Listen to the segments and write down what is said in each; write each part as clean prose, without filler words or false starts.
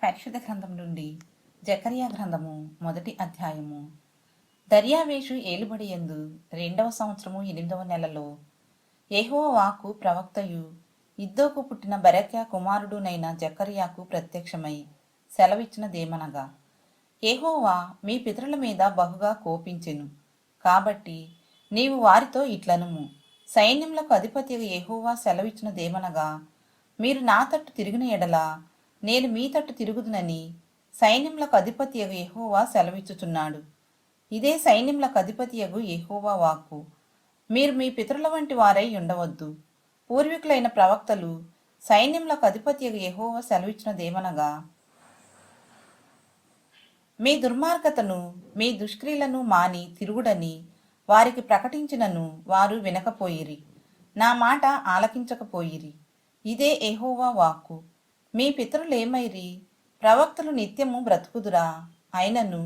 పరిశుద్ధ గ్రంథం నుండి జకర్యా గ్రంథము మొదటి అధ్యాయము. దర్యావేషు ఏలుబడియందు 2వ సంవత్సరము 8వ నెలలో యెహోవా వాక్కు ప్రవక్తయు ఇద్దోకు పుట్టిన బెరక్యా కుమారుడునైన జకర్యాకు ప్రత్యక్షమై సెలవిచ్చినదేమనగా, యెహోవా మీ పితరుల మీద బహుగా కోపించెను. కాబట్టి నీవు వారితో ఇట్లనుము, సైన్యములకు అధిపతిగా యెహోవా సెలవిచ్చినదేమనగా, మీరు నా తట్టు తిరిగిన ఎడల నేను మీ తట్టు తిరుగుదునని సైన్యములకు అధిపతియగు యెహోవా సెలవిచ్చుచున్నాడు. ఇదే సైన్యములకు అధిపతియగు యెహోవా వాక్కు. మీరు మీ పితరుల వంటి వారై ఉండవద్దు. పూర్వీకులైన ప్రవక్తలు సైన్యములకు అధిపతియగు యెహోవా సెలవిచ్చినదేమనగా, మీ దుర్మార్గతను మీ దుష్క్రియలను మాని తిరుగుడని వారికి ప్రకటించినను వారు వినకపోయిరి, నా మాట ఆలకించకపోయిరి. ఇదే యెహోవా వాక్కు. మీ పితరులేమైరి? ప్రవక్తలు నిత్యము బ్రతుకుదురా? అయినను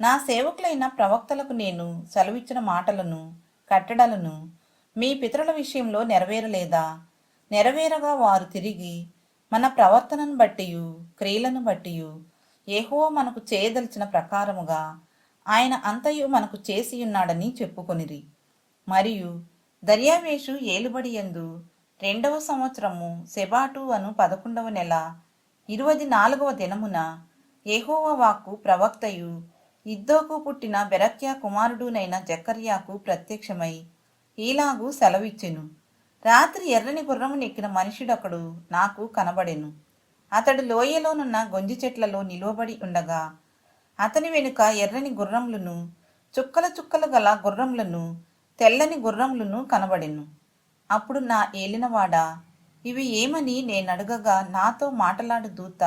నా సేవకులైన ప్రవక్తలకు నేను సెలవిచ్చిన మాటలను కట్టడలను మీ పితరుల విషయంలో నెరవేరలేదా? నెరవేరగా వారు తిరిగి మన ప్రవర్తనను బట్టియు క్రియలను బట్టియు యెహోవా మనకు చేయదలిచిన ప్రకారముగా ఆయన అంతయు మనకు చేసియున్నాడని చెప్పుకొనిరి. మరియు దర్యావేషు ఏలుబడియందు 2వ సంవత్సరము సెబాటు అను 11వ నెల 24వ దినమున యెహోవా వాక్కు ప్రవక్తయు ఇద్దోకు పుట్టిన బెరక్యా కుమారుడునైన జకర్యాకు ప్రత్యక్షమై ఈలాగు సెలవిచ్చెను. రాత్రి ఎర్రని గుర్రమునెక్కిన మనుషుడొకడు నాకు కనబడెను. అతడు లోయలోనున్న గొంజి చెట్లలో నిలువబడి ఉండగా అతని వెనుక ఎర్రని గుర్రములను చుక్కల చుక్కలు గల గుర్రములను తెల్లని గుర్రములను కనబడెను. అప్పుడు నా ఏలినవాడా, ఇవి ఏమని నేనడగగా నాతో మాటలాడు దూత,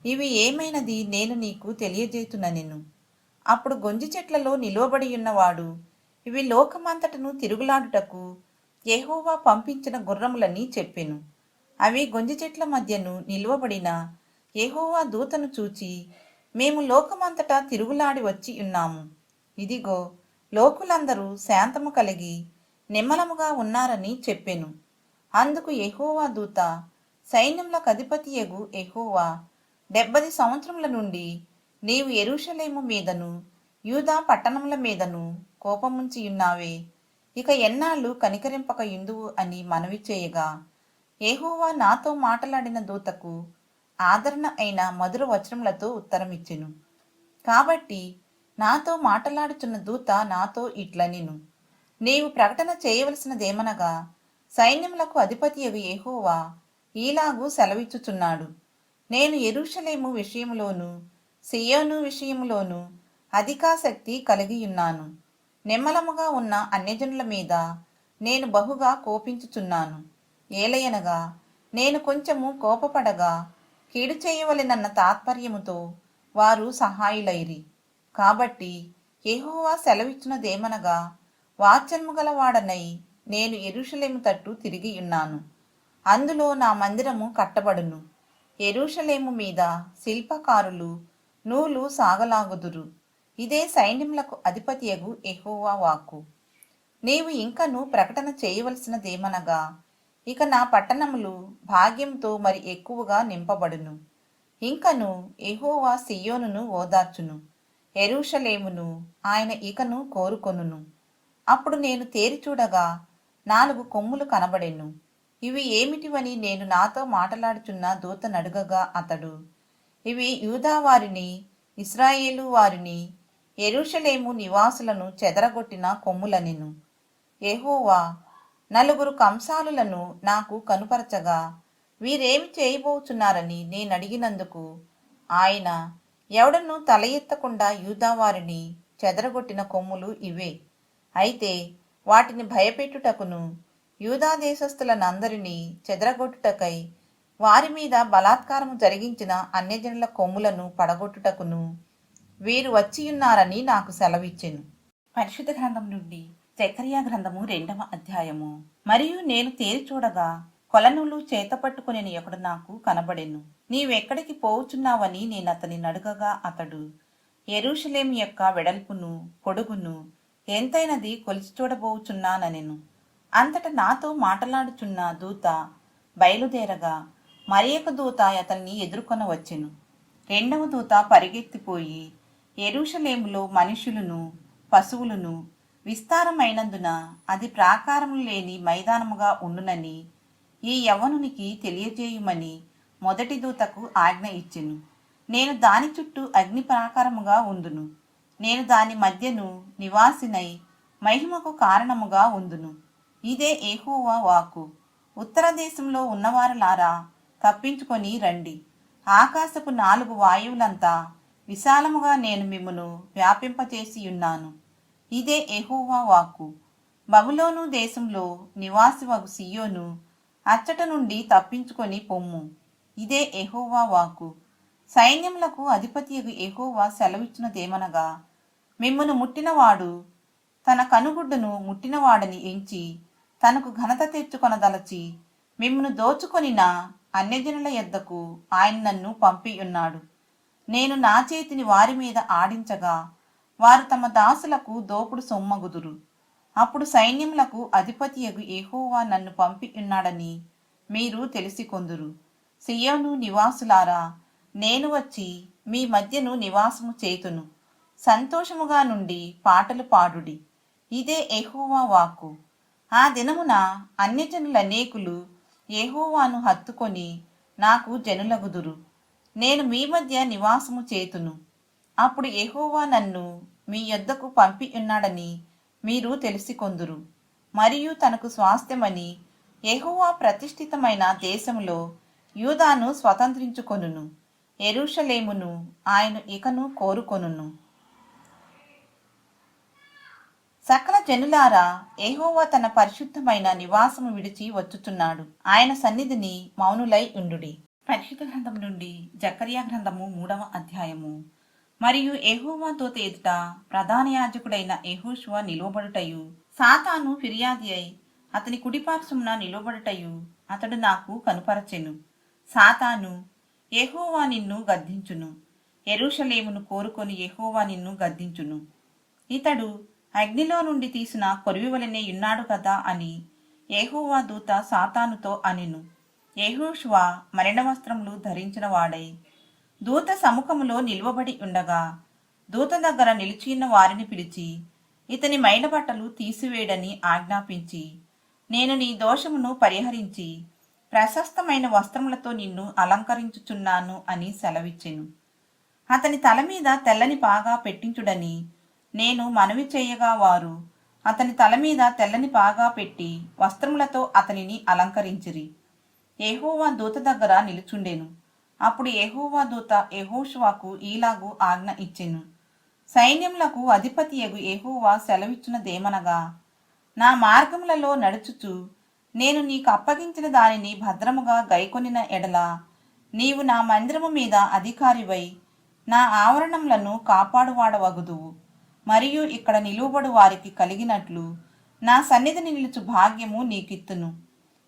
ఇవి ఏమైనది నేను నీకు తెలియజేతుననెను. అప్పుడు గొంజి చెట్లలో నిలువబడి ఉన్నవాడు, ఇవి లోకమంతటను తిరుగులాడుటకు యెహోవా పంపించిన గుర్రములని చెప్పెను. అవి గొంజి చెట్ల మధ్యను నిలువబడిన యెహోవా దూతను చూచి, మేము లోకమంతటా తిరుగులాడి వచ్చి ఉన్నాము. ఇదిగో, లోకులందరూ శాంతము కలిగి నిమ్మలముగా ఉన్నారని చెప్పెను. అందుకు యెహోవా దూత, సైన్యములకు అధిపతియగు యెహోవా, 70 సంవత్సరముల నుండి నీవు యెరూషలేము మీదను యూదా పట్టణముల మీదను కోపముంచియున్నావే, ఇక ఎన్నాళ్ళు కనికరింపక యుందువు అని మనవి చేయగా, యెహోవా నాతో మాట్లాడిన దూతకు ఆదరణ అయిన మధుర వచనములతో ఉత్తరమిచ్చెను. కాబట్టి నాతో మాట్లాడుచున్న దూత నాతో ఇట్లనెను, నీవు ప్రకటన చేయవలసినదేమనగా, సైన్యములకు అధిపతియగు యెహోవా ఈలాగు సెలవిచ్చుచున్నాడు, నేను యెరూషలేము విషయములోను సియోను విషయములోను అధికాసక్తి కలిగియున్నాను. నిమ్మలముగా ఉన్న అన్యజనుల మీద నేను బహుగా కోపించుచున్నాను. ఏలయనగా నేను కొంచెము కోపపడగా కీడు చేయవలెనన్న తాత్పర్యముతో వారు సహాయులైరి. కాబట్టి యెహోవా సెలవిచ్చినదేమనగా, వాత్సల్యము గలవాడనై నేను యెరూషలేము తట్టు తిరిగి ఉన్నాను. అందులో నా మందిరము కట్టబడును. యెరూషలేము మీద శిల్పకారులు నూలు సాగలాగుదురు. ఇదే సైన్యములకు అధిపతియగు యెహోవా వాక్కు. నీవు ఇంకను ప్రకటన చేయవలసినదేమనగా, ఇక నా పట్టణములు భాగ్యంతో మరి ఎక్కువగా నింపబడును. ఇంకను యెహోవా సియోనును ఓదార్చును, యెరూషలేమును ఆయన ఇకను కోరుకొనును. అప్పుడు నేను తేరి చూడగా 4 కొమ్ములు కనబడెను. ఇవి ఏమిటివని నేను నాతో మాట్లాడుచున్న దూతనడుగగా అతడు, ఇవి యూదా వారిని, ఇశ్రాయేలు వారిని, యెరూషలేము నివాసులను చెదరగొట్టిన కొమ్ములనెను. యెహోవా 4 కంసాలులను నాకు కనుపరచగా, వీరేమి చేయబోచున్నారని నేనడిగినందుకు ఆయన, ఎవడను తల ఎత్తకుండా యూదా వారిని చెదరగొట్టిన కొమ్ములు ఇవే. అయితే వాటిని భయపెట్టుటకును యూదా దేశస్థులనందరినీ చెదరగొట్టుటకై వారి మీద బలాత్కారము జరిగించిన అన్యజనుల కొమ్ములను పడగొట్టుటకును వీరు వచ్చియున్నారని నాకు సెలవిచ్చెను. పరిశుద్ధ గ్రంథం నుండి జకర్యా గ్రంథము 2వ అధ్యాయము. మరియు నేను తేరి చూడగా కొలనులు చేతపట్టుకుని ఒకడు నాకు కనబడెను. నీవెక్కడికి పోవుచున్నావని నేనతని నడుగగా అతడు, యెరూషలేము యొక్క వెడల్పును పొడుగును ఎంతైనది కొలిచి చూడబోచున్నానెను. అంతట నాతో మాట్లాడుచున్న దూత బయలుదేరగా మరి ఒక దూత అతన్ని ఎదుర్కొన వచ్చెను. రెండవ దూత పరిగెత్తిపోయి యెరూషలేములో మనుషులను పశువులను విస్తారమైనందున అది ప్రాకారములు లేని మైదానముగా ఉండునని ఈ యవ్వనునికి తెలియజేయుమని మొదటి దూతకు ఆజ్ఞ ఇచ్చెను. నేను దాని చుట్టూ అగ్ని ప్రాకారముగా ఉందును. నేను దాని మధ్యను నివాసినై మహిమకు కారణముగా ఉందును. ఇదే యెహోవా వాక్కు. ఉత్తర దేశంలో ఉన్నవారలారా, తప్పించుకొని రండి. ఆకాశపు 4 వాయువులంతా విశాలముగా నేను మిమ్మును వ్యాపింపచేసి ఉన్నాను. ఇదే యెహోవా వాక్కు. బబులోను దేశంలో నివాసివగు సియోను, అచ్చట నుండి తప్పించుకొని పొమ్ము. ఇదే యెహోవా వాక్కు. సైన్యములకు అధిపతియగు యెహోవా సెలవిచ్చినదేమనగా, మిమ్మును ముట్టినవాడు తన కనుగుడ్డును ముట్టినవాడని ఎంచి తనకు ఘనత తెచ్చుకొనదలచి మిమ్మును దోచుకొనిన అన్యజనుల యొద్దకు ఆయన నన్ను పంపియున్నాడు. నేను నా చేతిని వారి మీద ఆడించగా వారు తమ దాసులకు దోపుడు సొమ్మగుదురు. అప్పుడు సైన్యములకు అధిపతియగు యెహోవా నన్ను పంపియున్నాడని మీరు తెలిసికొందురు. సియోను నివాసులారా, నేను వచ్చి మీ మధ్యను నివాసము చేతును. సంతోషముగా నుండి పాటలు పాడుడి. ఇదే యెహోవా వాక్కు. ఆ దినమున అన్యజనులనేకులు యెహోవాను హత్తుకొని నాకు జనులగుదురు. నేను మీ మధ్య నివాసము చేతును. అప్పుడు యెహోవా నన్ను మీ యొద్దకు పంపియున్నాడని మీరు తెలిసికొందురు. మరియు తనకు స్వాస్థ్యమని యెహోవా ప్రతిష్ఠితమైన దేశములో యూదాను స్వతంత్రించుకొనును. యెరూషలేమును ఆయన ఇకను కోరుకొనును. సకల జనులారా, యెహోవా తన పరిశుద్ధమైన నివాసము విడిచి వచ్చుచున్నాడు. ఆయన సన్నిధిని మౌనులై ఉండుడి. పరిశుద్ధ గ్రంథం నుండి జకర్యా గ్రంథము 3వ అధ్యాయము. మరియు యెహోవా దూత ఎదుట ప్రధాన యాజకుడైన యెహోషువ నిలువబడుటయు, సాతాను ఫిర్యాది అయి అతని కుడిపార్శ్వమున నిలువబడుటయు అతడు నాకు కనుపరచెను. సాతాను, యెహోవా నిన్ను గద్దించును. యెరూషలేమును కోరుకొని యెహోవా నిన్ను గద్దించును. ఇతడు అగ్నిలో నుండి తీసిన కొరివి వలెనే ఉన్నాడు కదా అని యెహోవా దూత సాతానుతో అనెను. యెహోషువ మరణ వస్త్రములు ధరించిన వాడై దూత సముఖములో నిలువబడి ఉండగా, దూత దగ్గర నిలిచియున్న వారిని పిలిచి ఇతని మైలబట్టలు తీసివేయడని ఆజ్ఞాపించి, నేను నీ దోషమును పరిహరించి ప్రశస్తమైన వస్త్రములతో నిన్ను అలంకరించుచున్నాను అని సెలవిచ్చెను. అతని తల మీద తెల్లని పాగా పెట్టించుడని నేను మనవి చేయగా, వారు అతని తల మీద తెల్లని పాగా పెట్టి వస్త్రములతో అతనిని అలంకరించిరి. యెహోవా దూత దగ్గర నిలుచుండెను. అప్పుడు యెహోవా దూత యెహోషువకు ఈలాగు ఆజ్ఞ ఇచ్చెను. సైన్యములకు అధిపతియగు యెహోవా సెలవిచ్చున్నదేమనగా, నా మార్గములలో నడుచుచు నేను నీకు అప్పగించిన దానిని భద్రముగా గైకొనిన ఎడల నీవు నా మందిరము మీద అధికారివై నా ఆవరణములను కాపాడువాడవగుదువు. మరియు ఇక్కడ నిలువబడు వారికి కలిగినట్లు నా సన్నిధిని నిలుచు భాగ్యము నీకిత్తును.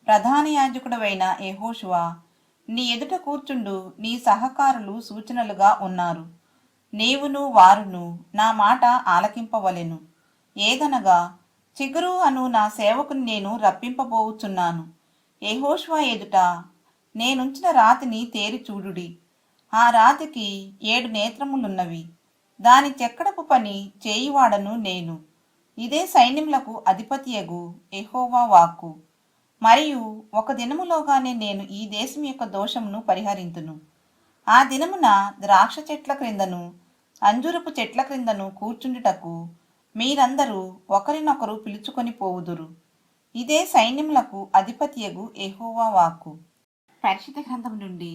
ప్రధాన యాజకుడవైన యెహోషువ, నీ ఎదుట కూర్చుండు నీ సహకారులు సూచనలుగా ఉన్నారు. నీవును వారును నా మాట ఆలకింపవలెను. ఏదనగా, చిగురు అను నా సేవకుని నేను రప్పింపబోవుచున్నాను. యెహోషువ ఎదుట నేనుంచిన రాతిని తేరి చూడుడి. ఆ రాతికి 7 నేత్రములున్నవి. దాని చెక్కడపు పని చేయువాడను నేను. ఇదే సైన్యములకు అధిపతియగు యెహోవా వాక్కు. మరియు ఒక దినములోగానే నేను ఈ దేశం యొక్క దోషమును పరిహరింతును. ఆ దినమున ద్రాక్ష చెట్ల క్రిందను అంజూరపు చెట్ల క్రిందను కూర్చుండుటకు మీరందరూ ఒకరినొకరు పిలుచుకొని పోవుదురు. ఇదే సైన్యములకు అధిపతియగు యెహోవా వాక్కు. పరిశుద్ధ గ్రంథం నుండి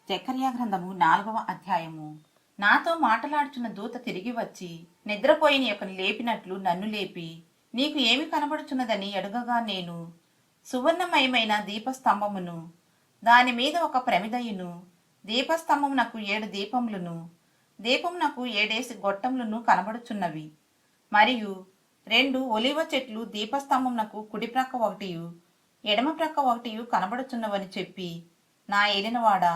జకర్యా గ్రంథము 4వ అధ్యాయము. నాతో మాటలాడుచున్న దూత తిరిగి వచ్చి నిద్రపోయిన యొక్కని లేపినట్లు నన్ను లేపి, నీకు ఏమి కనబడుచున్నదని అడుగగా, నేను సువర్ణమయమైన దీపస్తంభమును, దాని మీద ఒక ప్రమిదయును, దీపస్తంభమునకు 7 దీపములను, దీపమునకు 7 గొట్టములను కనబడుచున్నవి. మరియు 2 ఒలివ చెట్లు దీపస్తంభమునకు కుడి ప్రక్క ఒకటియు ఎడమ ప్రక్క ఒకటియు కనబడుచున్నవని చెప్పి, నా ఏలినవాడా,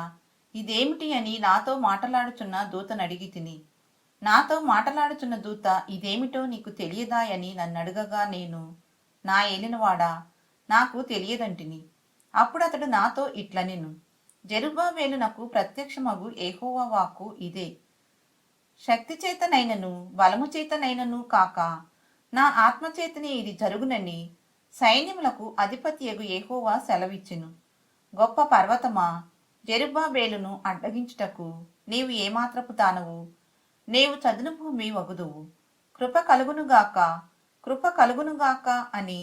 ఇదేమిటి అని నాతో మాటలాడుచున్న దూతను అడిగి తిని. నాతో మాటలాడుచున్న దూత, ఇదేమిటో నీకు తెలియదా అని నన్నడుగగా, నేను, నా ఏలినవాడా, నాకు తెలియదంటిని. అప్పుడు అతడు నాతో ఇట్లనెను, జెరుబ్బాబెలునకు ప్రత్యక్షమగు యెహోవా వాక్కు ఇదే. శక్తి చేతనైనను బలము చేతనైనను కాక నా ఆత్మచేతనే ఇది జరుగునని సైన్యములకు అధిపతియగు యెహోవా సెలవిచ్చెను. గొప్ప పర్వతమా, జెరుబ్బాబెలును అడ్డగించుటకు నీవు ఏమాత్రపు దానవు? నీవు చదును భూమి వగుదువు. కృప కలుగునుగాక, కృప కలుగునుగాక అని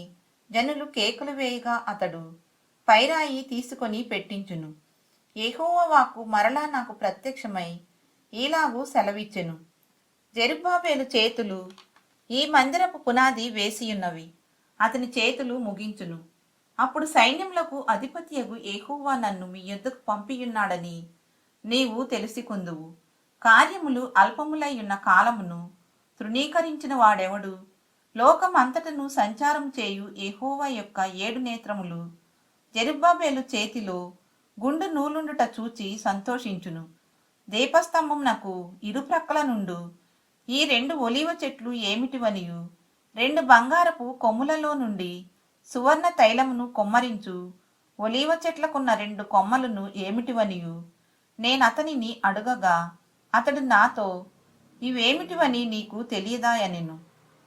జనులు కేకలు వేయగా అతడు పైరాయి తీసుకొని పెట్టించును. యెహోవా వాక్కు మరలా నాకు ప్రత్యక్షమై ఈలాగు సెలవిచ్చెను. జెరుబ్బాబెలు చేతులు ఈ మందిరపు పునాది వేసియున్నవి, అతని చేతులు ముగించును. అప్పుడు సైన్యములకు అధిపతియగు యెహోవా నన్ను మీ యొద్దకు పంపియున్నాడని నీవు తెలిసికొందువు. కార్యములు అల్పములై ఉన్న కాలమును తృణీకరించిన వాడెవడు? లోకమంతటను సంచారం చేయు యెహోవా యొక్క 7 నేత్రములు జెరుబ్బాబెలు చేతిలో గుండు నూలుండుట చూచి సంతోషించును. దీపస్తంభమునకు ఇరుప్రక్కల నుండు ఈ 2 ఒలీవ చెట్లు ఏమిటివనియు, 2 బంగారపు కొమ్ములలో నుండి సువర్ణ తైలమును కొమ్మరించు ఒలీవ చెట్లకున్న 2 కొమ్మలను ఏమిటివనియు నేనతనిని అడుగగా అతడు నాతో, ఇవేమిటివని నీకు తెలియదా అనెను.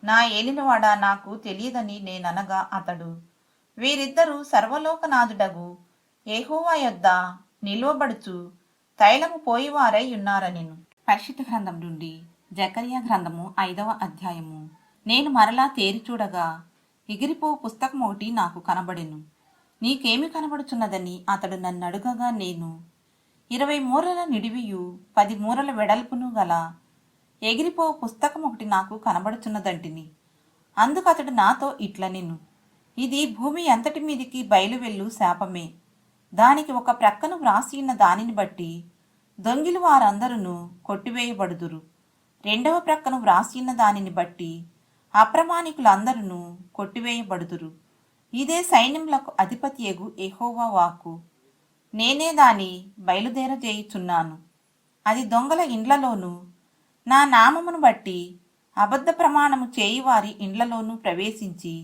నా ఏలినవాడా, నాకు తెలియదని నేననగా అతడు, వీరిద్దరూ సర్వలోకనాథుడగు యెహోవా యొద్ద నిలువబడుచు తైలము పోయివారై ఉన్నారనెను. పరిశుద్ధ గ్రంథం నుండి జకర్యా గ్రంథము 5వ అధ్యాయము. నేను మరలా తేరిచూడగా ఎగిరిపో పుస్తకం ఒకటి నాకు కనబడెను. నీకేమి కనబడుచున్నదని అతడు నన్ను అడుగగా నేను, 20 మూరల నిడివియు 10 మూరల వెడల్పును గల ఎగిరిపో పుస్తకం ఒకటి నాకు కనబడుచున్నదంటిని. అందుకు అతడు నాతో ఇట్లనెను, ఇది భూమి అంతటి మీదికి బయలువెళ్ళు శాపమే. దానికి ఒక ప్రక్కను వ్రాసియున్న దానిని బట్టి దొంగిలు వారందరూ కొట్టివేయబడుదురు. 2వ ప్రక్కను వ్రాసియున్న దానిని బట్టి అప్రమాణికులందరూ కొట్టివేయబడుదురు. ఇదే సైన్యములకు అధిపతియగు యెహోవా వాక్కు. నేనే దాని బయలుదేరజేయుచున్నాను. అది దొంగల ఇండ్లలోనూ నా నామమును బట్టి అబద్ధ ప్రమాణము చేయువారి ఇండ్లలోనూ ప్రవేశించి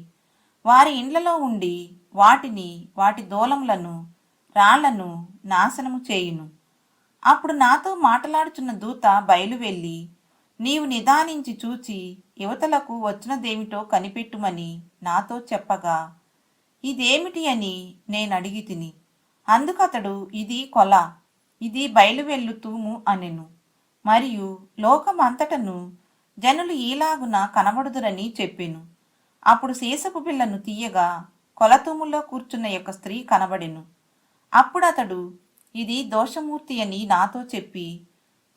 వారి ఇండ్లలో ఉండి వాటిని, వాటి దూలములను, రాళ్లను నాశనము చేయును. అప్పుడు నాతో మాట్లాడుచున్న దూత బయలువెళ్ళి, నీవు నిదానించి చూచి యువతలకు వచ్చినదేమిటో కనిపెట్టుమని నాతో చెప్పగా, ఇదేమిటి అని నేనడిగి తిని. అందుకతడు, ఇది కొల, ఇది బయలువెళ్ళు తూము అనెను. మరియు లోకమంతటను జనులు ఈలాగున కనబడుదురని చెప్పెను. అప్పుడు సీసపు బిళ్ళను తీయగా కొలతూములో కూర్చున్న యొక్క స్త్రీ కనబడెను. అప్పుడతడు, ఇది దోషమూర్తి అని నాతో చెప్పి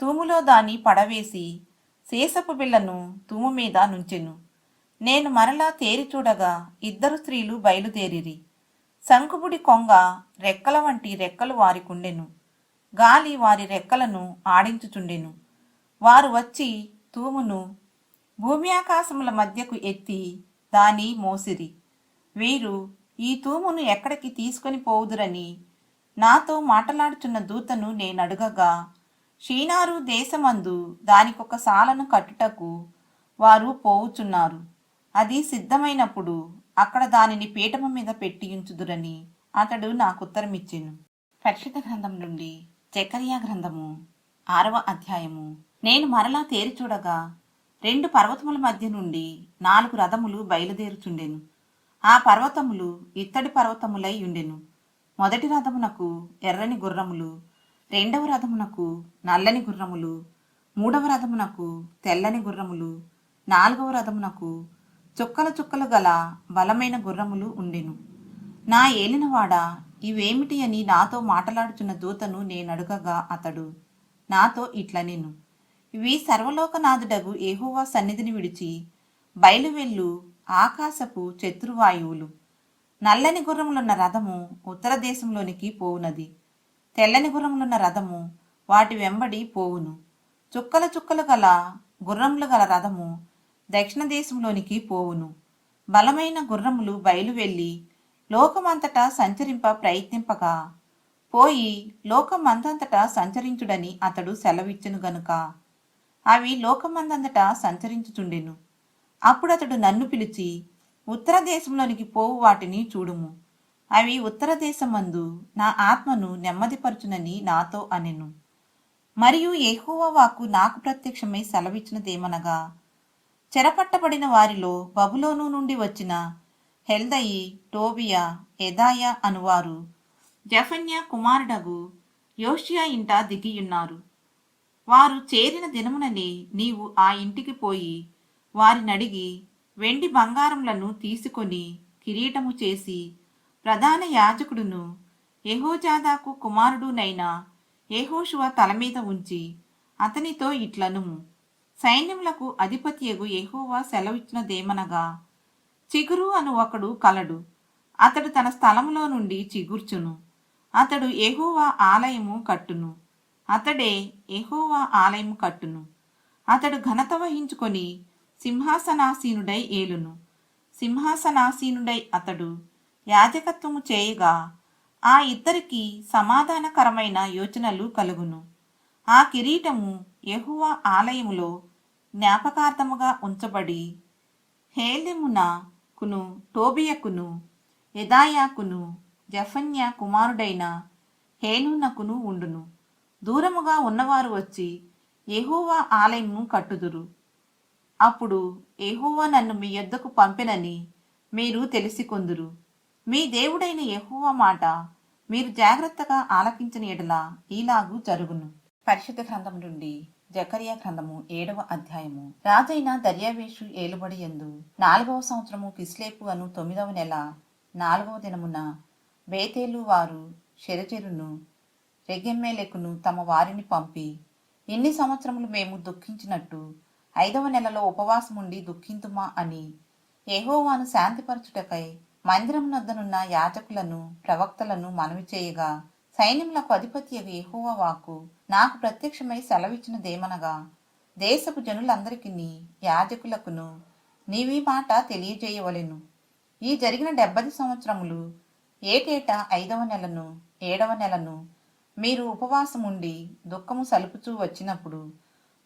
తూములో దాన్ని పడవేసి సీసపు బిళ్ళను తూము మీద నుంచెను. నేను మరలా తేరి చూడగా 2 స్త్రీలు బయలుదేరిరి. శంకుబుడి కొంగ రెక్కల వంటి రెక్కలు వారికుండెను. గాలి వారి రెక్కలను ఆడించుచుండెను. వారు వచ్చి తూమును భూమి ఆకాశముల మధ్యకు ఎత్తి దాని మోసిరి. వీరు ఈ తూమును ఎక్కడికి తీసుకొని పోవుదురని నాతో మాట్లాడుచున్న దూతను నేనడుగగా, షీనారు దేశమందు దానికొక సాలను కట్టుటకు వారు పోవుచున్నారు. అది సిద్ధమైనప్పుడు అక్కడ దానిని పీఠము మీద పెట్టియుంచుదురని అతడు నాకుత్తరమిచ్చెను. పరిశుద్ధ గ్రంథం నుండి జకర్యా గ్రంథము 6వ అధ్యాయము. నేను మరలా తేరి చూడగా 2 పర్వతముల మధ్య నుండి 4 రథములు బయలుదేరుచుండెను. ఆ పర్వతములు ఇత్తడి పర్వతములై ఉండెను. మొదటి రథమునకు ఎర్రని గుర్రములు, 2వ రథమునకు నల్లని గుర్రములు, 3వ రథమునకు తెల్లని గుర్రములు, 4వ రథమునకు చుక్కలు చుక్కలు గల బలమైన గుర్రములు ఉండెను. నా ఏలినవాడా, ఇవేమిటి అని నాతో మాట్లాడుచున్న దూతను నేనడుగగా అతడు నాతో ఇట్లనెను, ఇవి సర్వలోకనాథుడగు యెహోవా సన్నిధిని విడిచి బయలువెళ్ళు ఆకాశపు శత్రువాయువులు. నల్లని గుర్రములున్న రథము ఉత్తర దేశంలోనికి పోవునది. తెల్లని గుర్రములున్న రథము వాటి వెంబడి పోవును. చుక్కల చుక్కలు గల గుర్రములు గల రథము దక్షిణ దేశంలోనికి పోవును. బలమైన గుర్రములు బయలువెళ్ళి లోకమంతటా సంచరింప ప్రయత్నింపగా పోయి లోకమందంతటా సంచరించుడని అతడు సెలవిచ్చెను గనుక అవి లోకమందంతటా సంచరించుచుండెను. అప్పుడతడు నన్ను పిలిచి, ఉత్తర దేశంలోనికి పోవు వాటిని చూడుము. అవి ఉత్తర దేశమందు నా ఆత్మను నెమ్మదిపరచునని నాతో అనెను. మరియు యెహోవా వాక్కు నాకు ప్రత్యక్షమై సెలవిచ్చినదేమనగా, చెరపట్టబడిన వారిలో బబులోను నుండి వచ్చిన హెల్దయి, టోబియా, ఎదాయా అనువారు జెఫన్యా కుమారుడగు యోషియా ఇంట దిగియున్నారు. వారు చేరిన దినముననే నీవు ఆ ఇంటికి పోయి వారినడిగి వెండి బంగారములను తీసుకొని కిరీటము చేసి ప్రధాన యాజకుడును యెహోజాదాకు కుమారుడునైన యెహోషువ తల మీద ఉంచి అతనితో ఇట్లనుము, సైన్యములకు అధిపతియగు యెహోవా సెలవిచ్చినదేమనగా, చిగురు అను ఒకడు కలడు. అతడు తన స్థలములో నుండి చిగుర్చును. అతడు యెహోవా ఆలయము కట్టును. అతడే యెహోవా ఆలయము కట్టును. అతడు ఘనత వహించుకొని సింహాసనాసీనుడై ఏలును. సింహాసనాసీనుడై అతడు యాజకత్వము చేయగా ఆ ఇద్దరికి సమాధానకరమైన యోచనలు కలుగును. ఆ కిరీటము యెహోవా ఆలయములో జ్ఞాపకార్థముగా ఉంచబడి హేలెమునకును టోబియకును ఎదాయాకును జెఫన్యా కుమారుడైన హేనునకును ఉండును. దూరముగా ఉన్నవారు వచ్చి యెహోవా ఆలయము కట్టుదురు. అప్పుడు యెహోవా నన్ను మీ యొద్దకు పంపెనని మీరు తెలిసికొందురు. మీ దేవుడైన యెహోవా మాట మీరు జాగ్రత్తగా ఆలకించిన ఎడల ఈలాగు జరుగును. పరిశుద్ధ గ్రంథం నుండి జకర్యా గ్రంథము 7వ అధ్యాయము. రాజైన దర్యావేషు ఏలుబడి యందు 4వ సంవత్సరము కిస్లేపు అను 9వ నెల 4వ దినమున బేతేలు వారు షెరెజెరును రెగెమ్మెలెకును తమ వారిని పంపి, ఇన్ని సంవత్సరములు మేము దుఃఖించినట్టు 5వ నెలలో ఉపవాసముండి దుఃఖింతుమా అని యెహోవాను శాంతిపరచుటకై మందిరమునొద్దనున్న యాజకులను ప్రవక్తలను మనవి చేయగా, సైన్యములకు అధిపతియగు యెహోవా వాక్కు నాకు ప్రత్యక్షమై సెలవిచ్చినదేమనగా, దేశపు జనులందరికీ యాజకులకును నీవీ మాట తెలియజేయవలెను. ఈ జరిగిన 70 సంవత్సరములు ఏటేటా 5వ నెలను 7వ నెలను మీరు ఉపవాసముండి దుఃఖము సలుపుచూ వచ్చినప్పుడు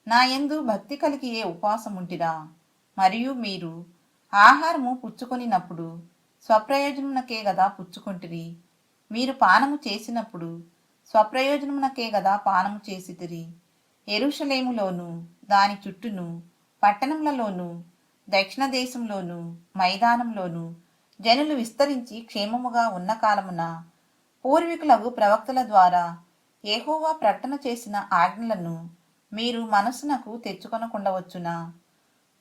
నా యందు భక్తి కలిగి ఉపవాసముంటిరా. మరియు మీరు ఆహారము పుచ్చుకొనినప్పుడు స్వప్రయోజనమునకే గదా పుచ్చుకొంటిరి. మీరు పానము చేసినప్పుడు స్వప్రయోజనమునకే గదా పానము చేసితిరి. యెరూషలేములోను దాని చుట్టూను పట్టణములలోను దక్షిణ దేశంలోను మైదానంలోను జనులు విస్తరించి క్షేమముగా ఉన్న కాలమున పూర్వీకులకు ప్రవక్తల ద్వారా యెహోవా ప్రకటన చేసిన ఆజ్ఞలను మీరు మనస్సునకు తెచ్చుకొనకుండవచ్చునా?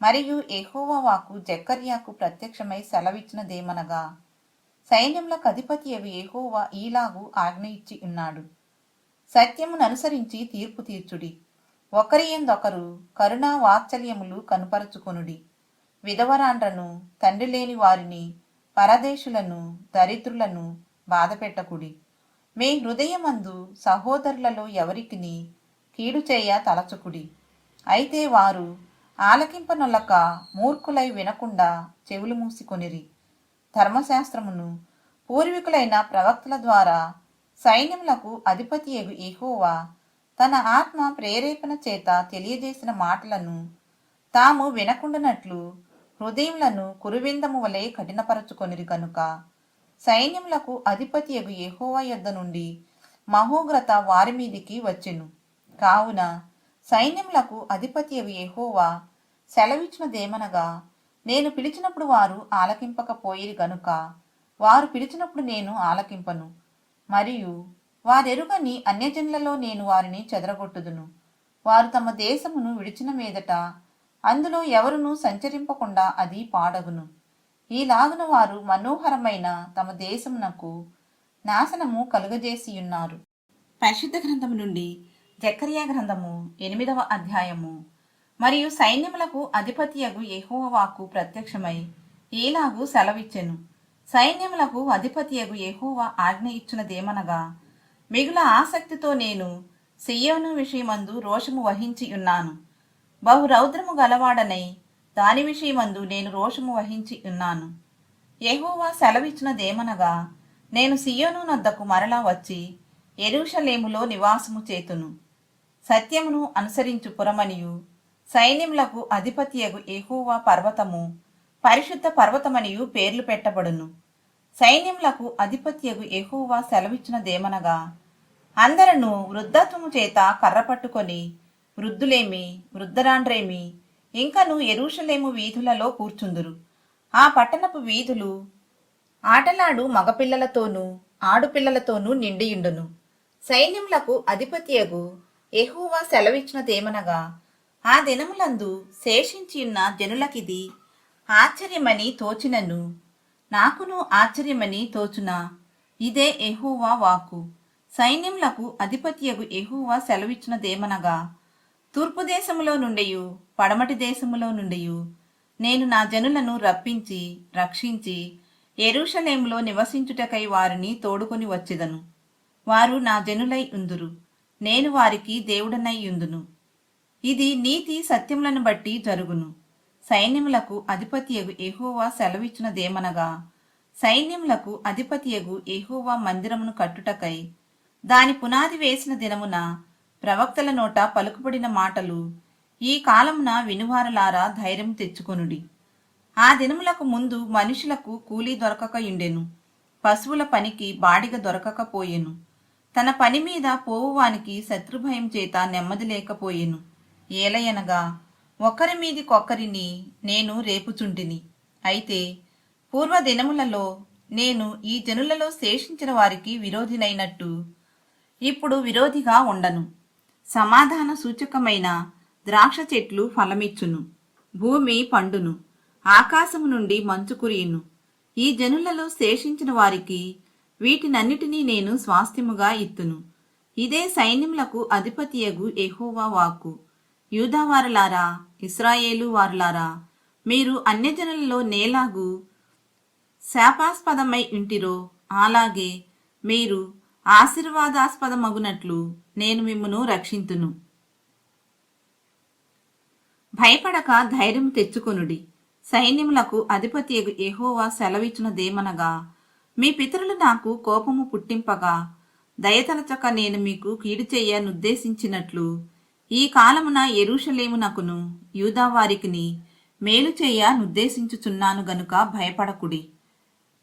మరియు యెహోవా వాక్కు జెకర్యాకు ప్రత్యక్షమై సెలవిచ్చినదేమనగా, సైన్యములకు అధిపతియగు యెహోవా ఈలాగు ఆజ్ఞ ఇచ్చి ఉన్నాడు, సత్యమును అనుసరించి తీర్పు తీర్చుడి. ఒకరి యందొకరు కరుణా వాత్సల్యములు కనుపరచుకొనుడి. విధవరాండ్రను, తండ్రి లేని వారిని, పరదేశులను, దరిద్రులను బాధపెట్టకుడి. మీ హృదయమందు సహోదరులలో ఎవరికిని కీడు చేయ తలచుకుడి. అయితే వారు ఆలకింపనొల్లక మూర్ఖులై వినకుండా చెవులు మూసికొనిరి. ధర్మశాస్త్రమును పూర్వీకులైన ప్రవక్తల ద్వారా సైన్యములకు అధిపతియగు యెహోవా తన ఆత్మ ప్రేరేపణ చేత తెలియజేసిన మాటలను తాము వినకుండానట్లు హృదయములను కురువిందము వలె కఠినపరచుకొనిరి కనుక సైన్యములకు అధిపతియగు యెహోవా యొద్ద నుండి మహోగ్రత వారి మీదికి వచ్చెను. కావున సైన్యములకు అధిపతియగు యెహోవా సెలవిచ్చినదేమనగా, నేను పిలిచినప్పుడు వారు ఆలకింపకపోయిరి గనుక వారు పిలిచినప్పుడు నేను ఆలకింపను. మరియు వారెరుగని అన్యజనులలో నేను వారిని చెదరగొట్టుదును. వారు తమ దేశమును విడిచిన మీదట అందులో ఎవరునూ సంచరింపకుండా అది పాడగును. ఈలాగున వారు మనోహరమైన తమ దేశమునకు నాశనము కలుగజేసియున్నారు. పరిశుద్ధ గ్రంథము నుండి జకర్యా గ్రంథము 8వ అధ్యాయము. మరియు సైన్యములకు అధిపతియగు యెహోవా వాక్కు ప్రత్యక్షమై ఈలాగు సెలవిచ్చెను, సైన్యములకు అధిపతియగు యెహోవా ఆజ్ఞ ఇచ్చునదేమనగా, మిగుల ఆసక్తితో నేను సియోను విషయమందు రోషము వహించి ఉన్నాను. బహు రౌద్రము గలవాడనై దాని విషయమందు నేను రోషము వహించి ఉన్నాను. యెహోవా సెలవిచ్చినదేమనగా, నేను సియోను నొద్దకు మరలా వచ్చి యెరూషలేములో నివాసము చేతును. సత్యమును అనుసరించు పురమనియు సైన్యములకు అధిపతియగు యెహోవా పర్వతము పరిశుద్ధ పర్వతమనియు పేర్లు పెట్టబడును. సైన్యములకు అధిపత్యగు యెహోవా సెలవిచ్చినదేమనగా, అందరను వృద్ధత్వము చేత కర్రపట్టుకొని వృద్ధులేమి వృద్ధరాండ్రేమి ఇంకను యెరూషలేము వీధులలో కూర్చుందురు. ఆ పట్టణపు వీధులు ఆటలాడు మగపిల్లలతోనూ ఆడుపిల్లలతోనూ నిండియుండును. సైన్యములకు అధిపతియగు యెహోవా సెలవిచ్చినదేమనగా, ఆ దినములందు శేషించియున్న జనులకిది ఆశ్చర్యమని తోచినను నాకును ఆశ్చర్యమని తోచునా, ఇదే యెహోవా వాక్కు. సైన్యములకు అధిపతియగు యెహోవా సెలవిచ్చినదేమనగా, తూర్పు దేశములో నుండియు పడమటి దేశములో నుండియు నేను నా జనులను రప్పించి రక్షించి యెరూషలేములో నివసించుటకై వారిని తోడుకొని వచ్చెదను. వారు నా జనులై ఉందురు, నేను వారికి దేవుడనై యుందును. ఇది నీతి సత్యములను బట్టి జరుగును. సైన్యములకు అధిపతియగు యెహోవా సెలవిచ్చినదేమనగా, సైన్యములకు అధిపతియగు యెహోవా మందిరమును కట్టుటకై దాని పునాది వేసిన దినమున ప్రవక్తల నోట పలుకుబడిన మాటలు ఈ కాలమున వినువారలారా ధైర్యం తెచ్చుకొనుడి. ఆ దినములకు ముందు మనుషులకు కూలీ దొరకకయుండెను, పశువుల పనికి బాడిగ దొరకకపోయెను. తన పని మీద పోవువానికి శత్రుభయం చేత నెమ్మది లేకపోయెను. ఏలయనగా ఒకరి మీదికొక్కరిని నేను రేపుచుంటిని. అయితే పూర్వ దినములలో నేను ఈ జనులలో శేషించిన వారికి విరోధినైనట్టు ఇప్పుడు విరోధిగా ఉండను. సమాధాన సూచకమైన ద్రాక్ష చెట్లు ఫలమిచ్చును, భూమి పండును, ఆకాశము నుండి మంచు కురియును. ఈ జనులలో శేషించిన వారికి వీటినన్నిటినీ నేను స్వాస్థ్యముగా ఇత్తును. ఇదే సైన్యములకు అధిపతియగు యెహోవా వాక్కు. యూదావారులారా, ఇశ్రాయేలు వారులారా, మీరు అన్యజనులలో నేలాగు శాపాస్పదమై ఉంటిరో అలాగే మీరు ఆశీర్వాదాస్పదమగునట్లు నేను మిమ్మును రక్షింతును. భయపడక ధైర్యం తెచ్చుకొనుడి. సైన్యములకు అధిపతియగు యెహోవా సెలవిచ్చినదేమనగా, మీ పితరులు నాకు కోపము పుట్టింపగా దయతలచక నేను మీకు కీడు చెయ్య నుద్దేశించినట్లు ఈ కాలమున యెరూషలేమునకును యూదావారికిని మేలు చెయ్య నుద్దేశించుచున్నాను గనుక భయపడకుడి.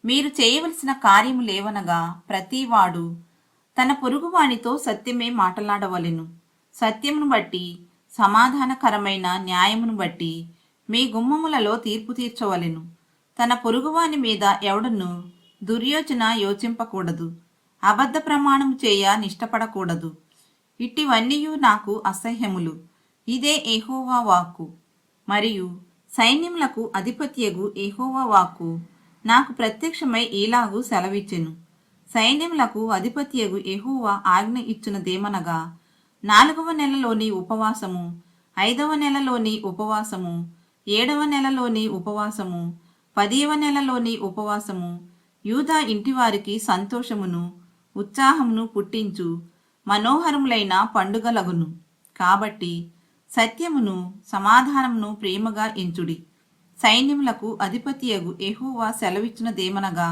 మీరు చేయవలసిన కార్యము లేవనగా ప్రతివాడు తన పొరుగువానితో సత్యమే మాటలాడవలెను. సత్యమును బట్టి సమాధానకరమైన న్యాయమును బట్టి మీ గుమ్మములలో తీర్పు తీర్చవలెను. తన పొరుగువాని మీద ఎవడను దుర్యోచన యోచింపకూడదు, అబద్ధ ప్రమాణము చేయ నిష్టపడకూడదు. ఇట్టివన్నీయు నాకు అసహ్యములు. ఇదే యెహోవా వాక్కు. మరియు సైన్యములకు అధిపత్యగు యెహోవా వాక్కు నాకు ప్రత్యక్షమై ఈలాగు సెలవిచ్చెను. సైన్యములకు అధిపత్యగు యెహోవా ఆజ్ఞ ఇచ్చునదేమనగా, 4వ నెలలోని ఉపవాసము, 5వ నెలలోని ఉపవాసము, 7వ నెలలోని ఉపవాసము, 10వ నెలలోని ఉపవాసము యూదా ఇంటివారికి సంతోషమును ఉత్సాహమును పుట్టించు మనోహరములైన పండుగలగును. కాబట్టి సత్యమును సమాధానమును ప్రేమగా ఎంచుడి. సైన్యములకు అధిపతియగు యెహోవా సెలవిచ్చినదేమనగా,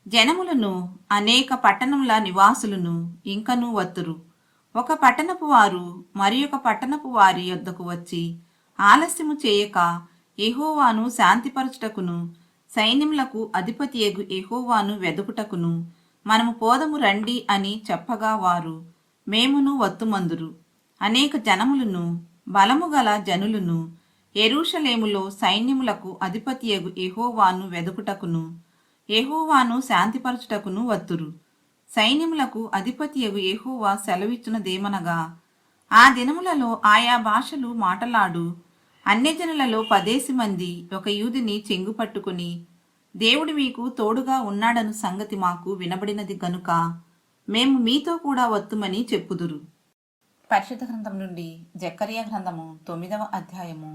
జనములను అనేక పట్టణముల నివాసులను ఇంకనూ వత్తురు. ఒక పట్టణపు వారు మరి ఒక పట్టణపు వారి యొద్దకు వచ్చి ఆలస్యము చేయక యెహోవాను శాంతిపరచుటకును సైన్యములకు అధిపతియగు యెహోవాను వెదుకుటకును మనము పోదము రండి అని చెప్పగా వారు మేమును వత్తుమందురు. అనేక జనములను బలము గల జనులను యెరూషలేములో సైన్యములకు అధిపతియగు యెహోవాను వెదుకుటకును యెహోవాను శాంతిపరచుటకును వత్తురు. సైన్యములకు అధిపతియగు యెహోవా సెలవిచ్చునదేమనగా, ఆ దినములలో ఆయా భాషలు మాటలాడు అన్యజనులలో 10 మంది ఒక యూదుని చెంగు పట్టుకుని, దేవుడు మీకు తోడుగా ఉన్నాడను సంగతి మాకు వినబడినది గనుక మేము మీతో కూడా వత్తుమని చెప్పుదురు. పరిశుద్ధ గ్రంథం నుండి జకర్యా గ్రంథము 9వ అధ్యాయము.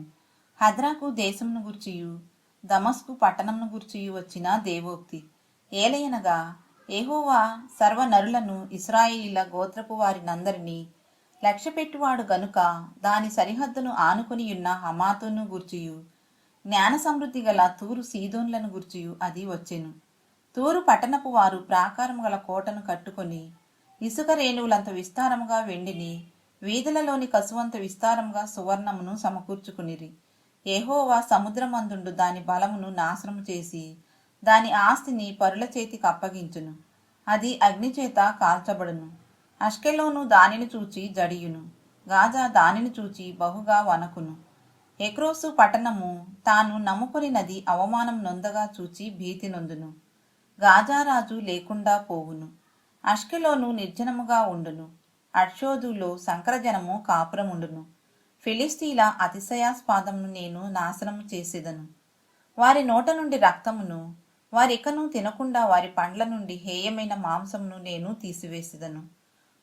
హద్రాకు దేశమును గూర్చియు దమస్కు పట్టణమును గూర్చియు వచ్చిన దేవోక్తి. ఏలయనగా యెహోవా సర్వ నరులను ఇశ్రాయేలీల గోత్రపు వారినందరినీ లక్ష్యపెట్టువాడు గనుక దాని సరిహద్దును ఆనుకొనియున్న హమాతును గూర్చియు జ్ఞాన సమృద్ధి గల తూరు సీదోన్లను గూర్చియు అది వచ్చెను. తూరు పట్టణపు వారు ప్రాకారము గల కోటను కట్టుకొని ఇసుక రేణువులంత విస్తారముగా వెండిని, వీధులలోని కసువంత విస్తారముగా సువర్ణమును సమకూర్చుకునిరి. యెహోవా సముద్రమందుండు దాని బలమును నాశనము చేసి దాని ఆస్తిని పరుల చేతికి అప్పగించును. అది అగ్నిచేత కాల్చబడును. అష్కెలోను దానిని చూచి జడియును. గాజా దానిని చూచి బహుగా వణకును. ఎక్రోసు పట్టణము తాను నమ్ముకొనినది అవమానం నొందగా చూచి భీతి నొందును. గాజారాజు లేకుండా పోవును. అష్కెలోను నిర్జనముగా ఉండును. అడ్షోదులో సంకరజనము కాపురముండును. ఫిలిస్తీల అతిశయాస్పాదమును నేను నాశనము చేసేదను. వారి నోట నుండి రక్తమును, వారికను తినకుండా వారి పండ్ల నుండి హేయమైన మాంసమును నేను తీసివేసేదను.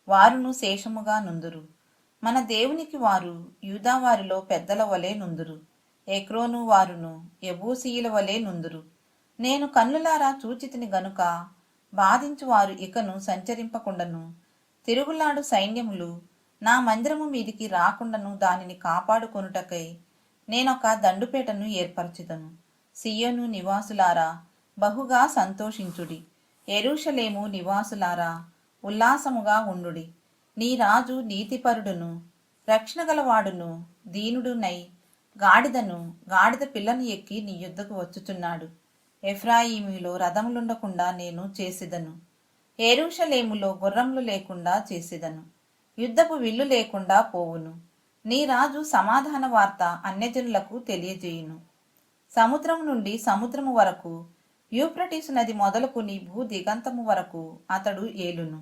వారును శేషముగా నుందురు. మన దేవునికి వారు యూదావారిలో పెద్దల వలె నుందురు. ఎక్రోను వారును యెబూసీయుల వలె నుందురు. నేను కన్నులారా చూచితిని గనుక బాధించువారు ఇకను సంచరింపకుండను. తిరుగులాడు సైన్యములు నా మందిరము మీదికి రాకుండాను దానిని కాపాడుకొనుటకై నేనొక దండుపేటను ఏర్పరచుదను. సియోను నివాసులారా బహుగా సంతోషించుడి. యెరూషలేము నివాసులారా ఉల్లాసముగా ఉండుడి. నీ రాజు నీతిపరుడును రక్షణగలవాడును దీనుడునై గాడిద పిల్లను ఎక్కి నీ యుద్ధకు వచ్చుచున్నాడు. ఎఫ్రాయిములో రథములుండకుండా నేను చేసేదను. యెరూషలేములో గుర్రములు లేకుండా చేసేదను. యుద్ధపు విల్లు లేకుండా పోవును. నీ రాజు సమాధాన వార్త అన్యజనులకు తెలియజేయును. సముద్రము నుండి సముద్రము వరకు, యూఫ్రటీసు నది మొదలుకుని భూ దిగంతము వరకు అతడు ఏలును.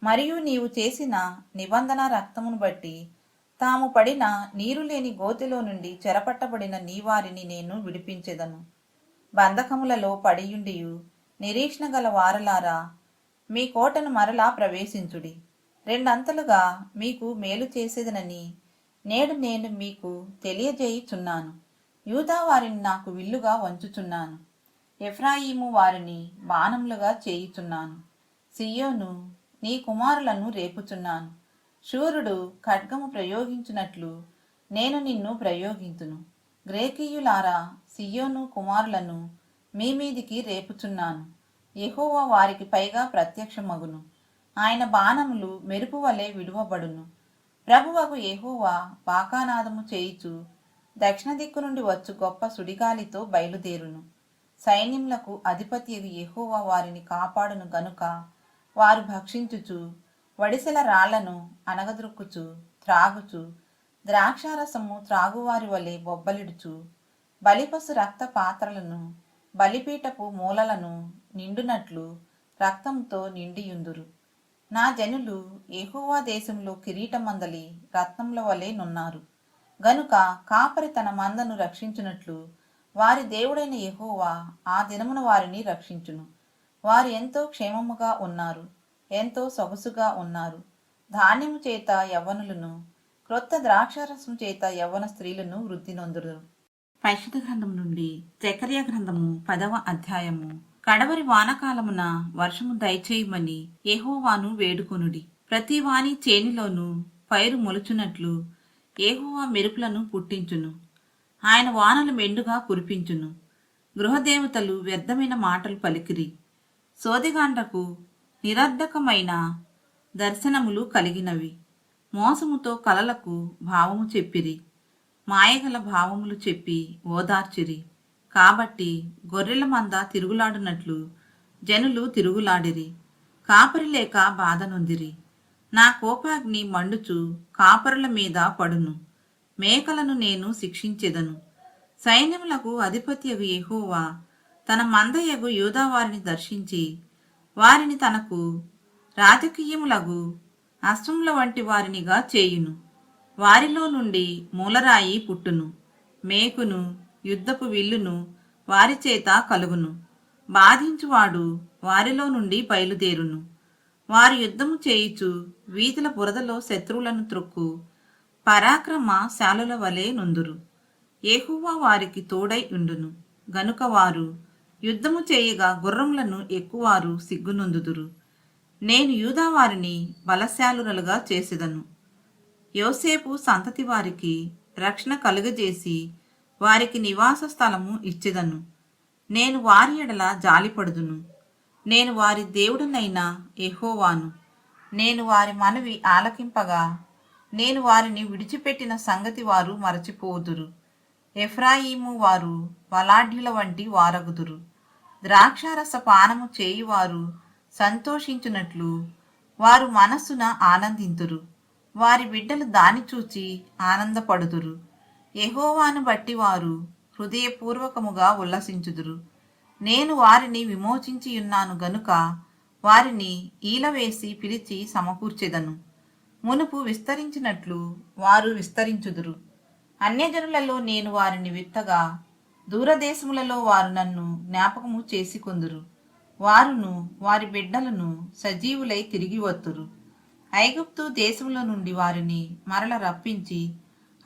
మరియు నీవు చేసిన నిబంధన రక్తమును బట్టి తాము పడిన నీరు లేని గోతిలో నుండి చెరపట్టబడిన నీ వారిని నేను విడిపించెదను. బంధకములలో పడియుండియు నిరీక్షణ గల వారలారా మీ కోటను మరలా ప్రవేశించుడి. రెండంతలుగా మీకు మేలు చేసేదనని నేడు నేను మీకు తెలియజేయుచున్నాను. యూదా వారిని నాకు విల్లుగా వంచుచున్నాను. ఎఫ్రాయిము వారిని బాణములుగా చేయుచున్నాను. సియోను నీ కుమారులను రేపుచున్నాను. శూరుడు ఖడ్గము ప్రయోగించున్నట్లు నేను నిన్ను ప్రయోగింతును. గ్రేకీయులారా సియోను కుమారులను మీ మీదికి రేపుచున్నాను. యెహోవా వారికి పైగా ప్రత్యక్షమగును. ఆయన బాణములు మెరుపు వలె విడువబడును. ప్రభువగు యెహోవా బాకానాదము చేయుచు దక్షిణ దిక్కు నుండి వచ్చు గొప్ప సుడిగాలితో బయలుదేరును. సైన్యములకు అధిపతియగు యెహోవా వారిని కాపాడును గనుక వారు భక్షించుచు వడిసెల రాళ్లను అనగద్రొక్కుచు త్రాగుచు ద్రాక్షారసము త్రాగువారి వలె బొబ్బలిడుచు బలిపశు రక్త పాత్రలను బలిపీఠపు మూలలను నిండునట్లు రక్తంతో నిండియుందురు. నా జనులు యెహోవా దేశంలో కిరీటమందలి రత్నముల వలె నున్నారు. గనుక కాపరి తన మందను రక్షించున్నట్లు వారి దేవుడైన యెహోవా ఆ దినమున వారిని రక్షించును. వారు ఎంతో క్షేమముగా ఉన్నారు, ఎంతో సొగసుగా ఉన్నారు. ధాన్యము చేత యవ్వనులను, క్రొత్త ద్రాక్షారసము చేత యవ్వన స్త్రీలను వృద్ధి నొందురు. పరిశుద్ధ గ్రంథం నుండి జకర్యా గ్రంథము 10వ అధ్యాయము. కడవరి వానకాలమున వర్షము దయచేయమని యెహోవాను వేడుకొనుడి. ప్రతి వాని చేనిలోను పైరు మొలుచున్నట్లు యెహోవా మెరుపులను పుట్టించును. ఆయన వానలు మెండుగా కురిపించును. గృహదేవతలు వ్యర్థమైన మాటలు పలికిరి. సోదిగాండ్రకు నిరర్ధకమైన దర్శనములు కలిగినవి. మోసముతో కలలకు భావము చెప్పిరి. మాయగల భావములు చెప్పి ఓదార్చిరి. కాబట్టి గొర్రెల మంద తిరుగులాడునట్లు జనులు తిరుగులాడిరి. కాపరి లేక బాధ నొందిరి. నా కోపాగ్ని మండుచు కాపరుల మీద పడును. మేకలను నేను శిక్షించెదను. సైన్యములకు అధిపత్యగు యెహోవా తన మందయగు యూదావారిని దర్శించి వారిని తనకు రాజకీయములగు అశ్వముల వంటి వారినిగా చేయును. వారిలో నుండి మూలరాయి పుట్టును. మేకును యుద్ధపు విల్లును వారి చేత కలుగును. బాధించువాడు వారిలో నుండి బయలుదేరును. వారు యుద్ధము చేయుచు వీధుల బురదలో శత్రువులను త్రొక్కు పరాక్రమ శాలుల వలె నుందురు. యెహోవా వారికి తోడై ఉండును గనుక వారు యుద్ధము చేయగా గుర్రములను ఎక్కువారు సిగ్గునొందుదురు. నేను యూదా వారిని బలశాలురలుగా చేసేదను. యోసేపు సంతతి వారికి రక్షణ కలుగజేసి వారికి నివాస స్థలము ఇచ్చెదను. నేను వారి ఎడల జాలిపడుదును. నేను వారి దేవుడనైన యెహోవాను. నేను వారి మనవి ఆలకింపగా నేను వారిని విడిచిపెట్టిన సంగతి వారు మరచిపోదురు. ఎఫ్రాయిము వారు బలాఢ్యుల వంటి వారగుదురు. ద్రాక్షారస పానము చేయువారు సంతోషించునట్లు వారు మనస్సున ఆనందింతురు. వారి బిడ్డలు దాని చూచి ఆనందపడుదురు. యెహోవాను బట్టి వారు హృదయపూర్వకముగా ఉల్లసించుదురు. నేను వారిని విమోచించియున్నాను గనుక వారిని ఈలవేసి పిలిచి సమకూర్చెదను. మునుపు విస్తరించినట్లు వారు విస్తరించుదురు. అన్యజనులలో నేను వారిని విత్తగా దూరదేశములలో వారు నన్ను జ్ఞాపకము చేసుకొందురు. వారును వారి బిడ్డలను సజీవులై తిరిగి వత్తురు. ఐగుప్తు దేశములో నుండి వారిని మరల రప్పించి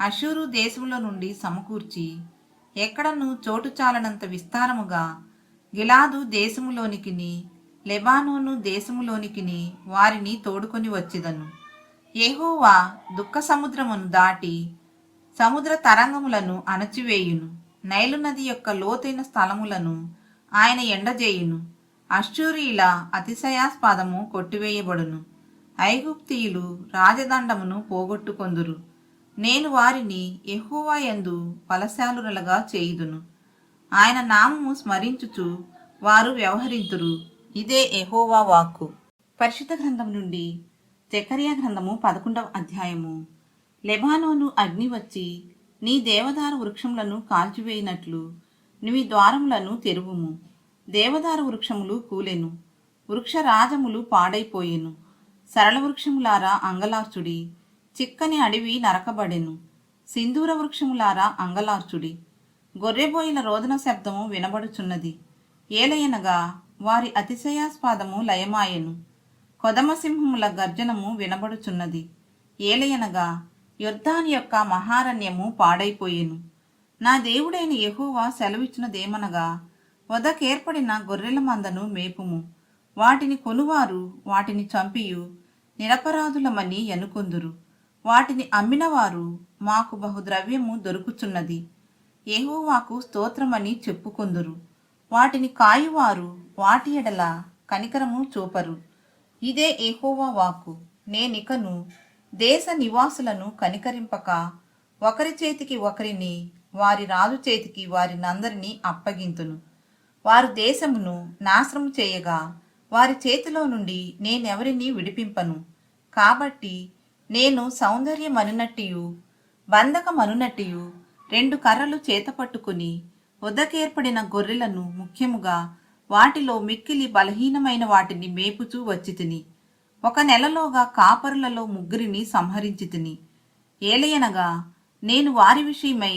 అషూరు దేశములో నుండి సమకూర్చి ఎక్కడను చోటు చాలనంత విస్తారముగా గిలాదు దేశములోనికిని లెబానోను దేశములోనికిని వారిని తోడుకొని వచ్చెదను. యెహోవా దుఃఖ సముద్రమును దాటి సముద్ర తరంగములను అణచివేయును. నైలు నది యొక్క లోతైన స్థలములను ఆయన ఎండజేయును. అష్షూరీల అతిశయాస్పదము కొట్టివేయబడును. ఐగుప్తీయులు రాజదండమును పోగొట్టుకొందురు. నేను వారిని యెహోవా యందు బలశాలురలుగా చేయుదును. ఆయన నామము స్మరించుచు వారు వ్యవహరింతురు. ఇదే యెహోవా వాక్కు. పరిశుద్ధ గ్రంథం నుండి జకర్యా గ్రంథము 11వ అధ్యాయము. లెబానోను అగ్ని వచ్చి నీ దేవదారు వృక్షములను కాల్చివేయినట్లు నీ ద్వారములను తెరువుము. దేవదారు వృక్షములు కూలెను, వృక్షరాజములు పాడైపోయెను. సరళ వృక్షములారా అంగలార్చుడి, చిక్కని అడవి నరకబడెను. సింధూర వృక్షములారా అంగలార్చుడి. గొర్రెబోయిల రోదన శబ్దము వినబడుచున్నది. ఏలయనగా వారి అతిశయాస్పదము లయమాయెను. కొదమసింహముల గర్జనము వినబడుచున్నది. ఏలయనగా యొర్దాను యొక్క మహారణ్యము పాడైపోయెను. నా దేవుడైన యెహోవా సెలవిచ్చినదేమనగా, వదకేర్పడిన గొర్రెల మందను మేపుము. వాటిని కొనువారు వాటిని చంపియు నిరపరాధులమని ఎనుకొందురు. వాటిని అమ్మినవారు మాకు బహుద్రవ్యము దొరుకుచున్నది, యెహోవాకు స్తోత్రమని చెప్పుకొందురు. వాటిని కాయువారు వాటి ఎడల కనికరము చూపరు. ఇదే యెహోవా వాక్కు. నేనికను దేశ నివాసులను కనికరింపక ఒకరి చేతికి ఒకరిని, వారి రాజు చేతికి వారినందరినీ అప్పగింతును. వారు దేశమును నాశనము చేయగా వారి చేతిలో నుండి నేనెవరిని విడిపింపను. కాబట్టి నేను సౌందర్యమనునట్టియు బంధకమనునట్టియు 2 కర్రలు చేతపట్టుకుని వద్దకేర్పడిన గొర్రెలను ముఖ్యముగా వాటిలో మిక్కిలి బలహీనమైన వాటిని మేపుచూ వచ్చితిని. 1 నెలలోగా కాపరులలో 3 సంహరించితిని. ఏలయనగా నేను వారి విషయమై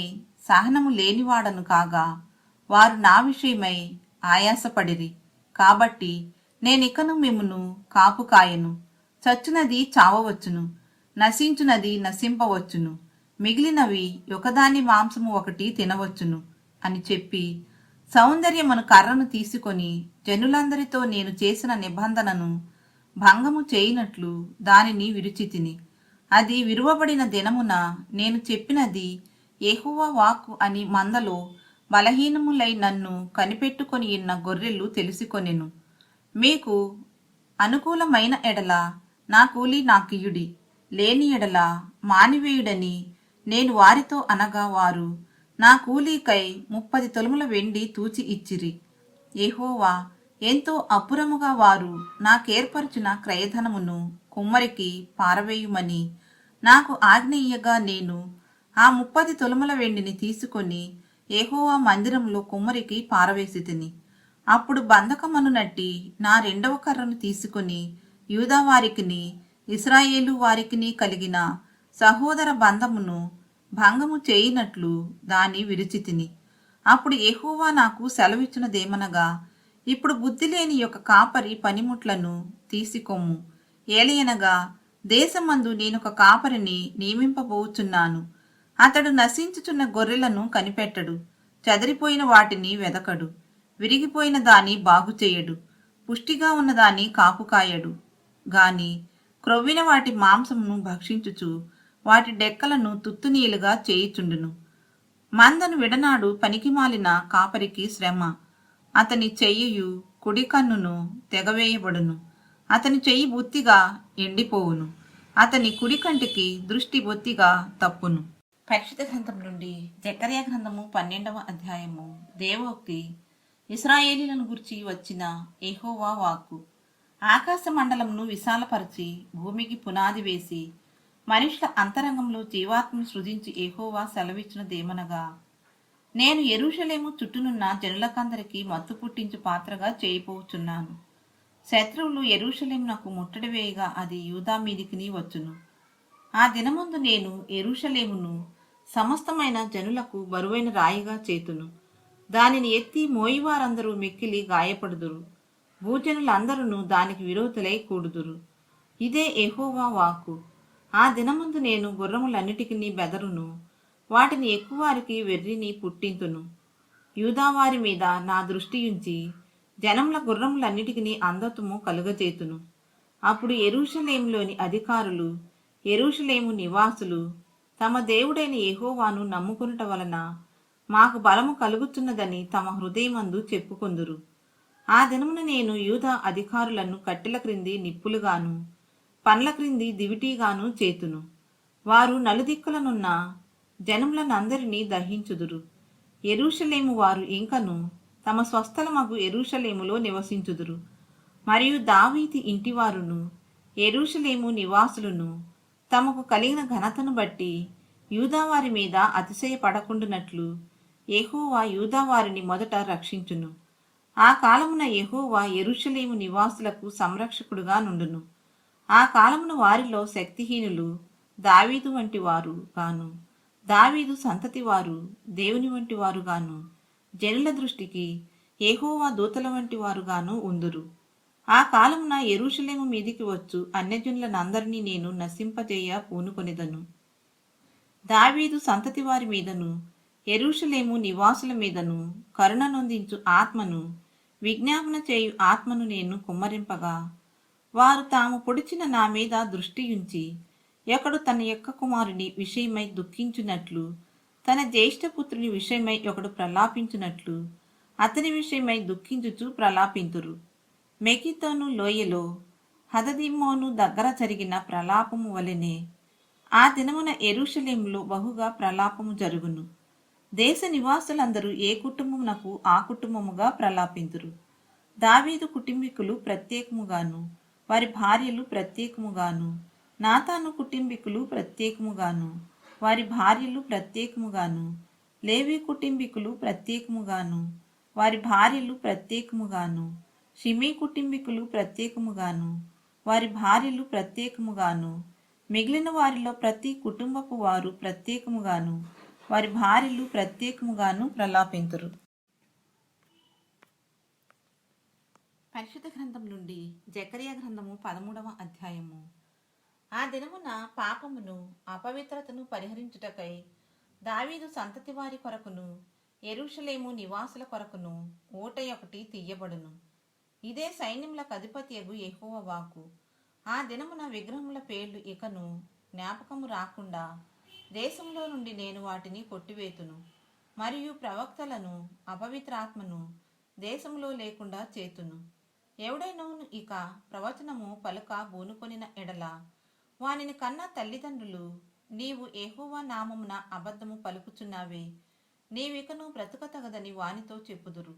సహనము లేనివాడను కాగా వారు నా విషయమై ఆయాసపడిరి. కాబట్టి నేనికను మిమ్మును కాపు కాయను. చచ్చునది చావవచ్చును, నశించునది నశింపవచ్చును, మిగిలినవి ఒకదాని మాంసము ఒకటి తినవచ్చును అని చెప్పి సౌందర్యమును కర్రను తీసుకొని జనులందరితో నేను చేసిన నిబంధనను భంగము చేయినట్లు దానిని విరుచితిని. అది విరువబడిన దినమున నేను చెప్పినది యెహోవా వాక్కు అని మందలో బలహీనములై నన్ను కనిపెట్టుకొని ఉన్న గొర్రెలు తెలుసుకొనెను. మీకు అనుకూలమైన ఎడల నా కూలి నాకియుడి, లేని ఎడల మానివేయుడని నేను వారితో అనగా వారు నా కూలీకై 30 తులముల వెండి తూచి ఇచ్చిరి. యెహోవా ఎంతో అపురముగా వారు నాకేర్పరచిన క్రయధనమును కుమ్మరికి పారవేయుమని నాకు ఆజ్ఞ ఇయ్యగా నేను ఆ 30 తులముల వెండిని తీసుకొని యెహోవా మందిరంలో కుమ్మరికి పారవేసితిని. అప్పుడు బంధకమనునట్టి నా 2వ కర్రను తీసుకుని యూదా వారికిని ఇశ్రాయేలు వారికిని కలిగిన సహోదర బంధమును భంగము చేయినట్లు దాన్ని విరిచితిని. అప్పుడు యెహోవా నాకు సెలవిచ్చినదేమనగా, ఇప్పుడు బుద్ధి లేని యొక్క కాపరి పనిముట్లను తీసికొమ్ము. ఏలయనగా దేశమందు నేనొక కాపరిని నియమింపబోచున్నాను. అతడు నశించుచున్న గొర్రెలను కనిపెట్టడు, చెదరిపోయిన వాటిని వెదకడు, విరిగిపోయిన దాన్ని బాగుచేయడు, పుష్టిగా ఉన్నదాన్ని కాపుకాయడు గాని క్రొవ్విన వాటి మాంసమును భక్షించుచు వాటి డెక్కలను తుత్తునీలుగా చేయుచుండును. మందను విడనాడు పనికిమాలిన కాపరికి శ్రమ. అతని చెయ్యు కుడి కన్నును తెగవేయబడును. అతని చెయ్యి బొత్తిగా ఎండిపోవును. అతని కుడి కంటికి దృష్టి బొత్తిగా తప్పును. పరిశుద్ధ గ్రంథం నుండి జకర్యా గ్రంథము 12వ అధ్యాయము. దేవోక్తి. ఇశ్రాయేలీలను గురించి వచ్చిన యెహోవా వాక్కు. ఆకాశ మండలంను విశాలపరచి భూమికి పునాది వేసి మనుషుల అంతరంగంలో జీవాత్మను సృజించి యెహోవా సెలవిచ్చినదేమనగా, నేను యెరూషలేము చుట్టూనున్న జనులకందరికీ మత్తు పుట్టించు పాత్రగా చేయిపోచున్నాను. శత్రువులు యెరూషలేమునకు ముట్టడి వేయగా అది యూదా మీదికిని వచ్చును. ఆ దినమందు నేను యెరూషలేమును సమస్తమైన జనులకు బరువైన రాయిగా చేతును. దానిని ఎత్తి మోయివారందరూ మిక్కిలి గాయపడుదురు. భూజనులందరూ దానికి విరోధులై కూడుదురు. ఇదే యెహోవా వాక్కు. ఆ దినమందు నేను గుర్రములన్నిటికీ బెదరును, వాటిని ఎక్కువారికి వెర్రిని పుట్టింతును. యూదావారి మీద నా దృష్టియుంచి జనముల గుర్రములన్నిటికీ అందత్వము కలుగజేతును. అప్పుడు యెరూషలేములోని అధికారులు, యెరూషలేము నివాసులు తమ దేవుడైన యెహోవాను నమ్ముకొనుట వలన మాకు బలము కలుగుతున్నదని తమ హృదయమందు చెప్పుకొందురు. ఆ దినమున నేను యూదా అధికారులను కట్టెల క్రింది నిప్పులుగాను పండ్ల క్రింది దివిటీగాను చేతును. వారు నలుదిక్కులనున్న జనములనందరినీ దహించుదురు. యెరూషలేము వారు ఇంకను తమ స్వస్థలమగు యెరూషలేములో నివసించుదురు. మరియు దావీదు ఇంటివారును యెరూషలేము నివాసులను తమకు కలిగిన ఘనతను బట్టి యూదావారి మీద అతిశయపడకుండునట్లు యెహోవా యూదావారిని మొదట రక్షించును. ఆ కాలమున యెహోవా యెరూషలేము నివాసులకు సంరక్షకుడుగా నుండును. ఆ కాలమున వారిలో శక్తిహీనులు దావీదు వంటి వారు గాను, దావీదు సంతతి వారు దేవుని వంటి వారు గాను, జనుల దృష్టికి యెహోవా దూతల వంటి వారు గాను ఉందురు. ఆ కాలమున యెరూషలేము మీదికి వచ్చు అన్యజనులనందరినీ నేను నశింపజేయ పూనుకొనిదను. దావీదు సంతతి వారి మీదను యెరూషలేము నివాసుల మీదను కరుణ నొందించు ఆత్మను, విజ్ఞాపన చేయు ఆత్మను నేను కుమ్మరింపగా, వారు తాము పొడిచిన నా మీద దృష్టియుంచి ఒకడు తన యొక్క కుమారుని విషయమై దుఃఖించున్నట్లు, తన జ్యేష్ఠపుత్రుని విషయమై ఒకడు ప్రలాపించున్నట్లు అతని విషయమై దుఃఖించుచు ప్రలాపింతురు. మెగిద్దోను లోయలో హదదిమ్మోను దగ్గర జరిగిన ప్రలాపము వలెనే ఆ దినమున యెరూషలేములో బహుగా ప్రలాపము జరుగును. దేశ నివాసులందరూ ఏ కుటుంబమునకు ఆ కుటుంబముగా ప్రలాపింతురు. దావీదు కుటుంబీకులు ప్రత్యేకముగాను, వారి భార్యలు ప్రత్యేకముగాను, నాతాను కుటుంబీకులు ప్రత్యేకముగాను, వారి భార్యలు ప్రత్యేకముగాను, లేవి కుటుంబీకులు ప్రత్యేకముగాను, వారి భార్యలు ప్రత్యేకముగాను, షిమీ కుటుంబీకులు ప్రత్యేకముగాను, వారి భార్యలు ప్రత్యేకముగాను, మిగిలిన వారిలో ప్రతి కుటుంబపు వారు ప్రత్యేకముగాను, వారి భార్యలు ప్రత్యేకముగాను ప్రలాపింతురు. పరిశుద్ధ గ్రంథం నుండి జకరియా గ్రంథము 13వ అధ్యాయము. ఆ దినమున పాపమును అపవిత్రతను పరిహరించుటకై దావీదు సంతతి వారి కొరకును యెరూషలేము నివాసుల కొరకును ఊట ఒకటి తీయబడును. ఇదే సైన్యములకు అధిపతియగు యెహోవా వాక్కు. ఆ దినమున విగ్రహముల పేర్లు ఇకను జ్ఞాపకము రాకుండా దేశంలో నుండి నేను వాటిని కొట్టివేతును. మరియు ప్రవక్తలను అపవిత్రాత్మను దేశంలో లేకుండా చేతును. ఎవడైనను ఇక ప్రవచనము పలుక బూనుకొనిన ఎడల వానిని కన్న తల్లిదండ్రులు, నీవు యెహోవా నామమున అబద్ధము పలుకుచున్నావే, నీవికను బ్రతుకతగదని వానితో చెప్పుదురు.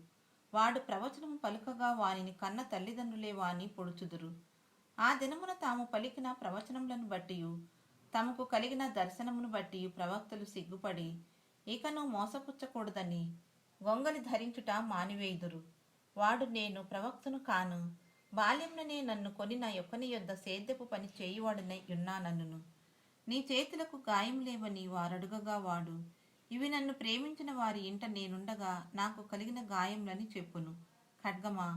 వాడు ప్రవచనము పలుకగా వానిని కన్న తల్లిదండ్రులే వాని పొడుచుదురు. ఆ దినమున తాము పలికిన ప్రవచనములను బట్టియు తమకు కలిగిన దర్శనమును బట్టి ప్రవక్తలు సిగ్గుపడి ఇకను మోసపుచ్చకూడదని గొంగలి ధరించుట మానివేయుదురు. వాడు, నేను ప్రవక్తను కాను, బాల్యముననే నన్ను కొనిన యొక్కని యొద్ద సేద్యపు పని చేయువాడనై ఉన్నానన్నును. నీ చేతులకు గాయం లేవని వారడుగగా వాడు, ఇవి నన్ను ప్రేమించిన వారి ఇంట నేనుండగా నాకు కలిగిన గాయములని చెప్పును. ఖడ్గమా,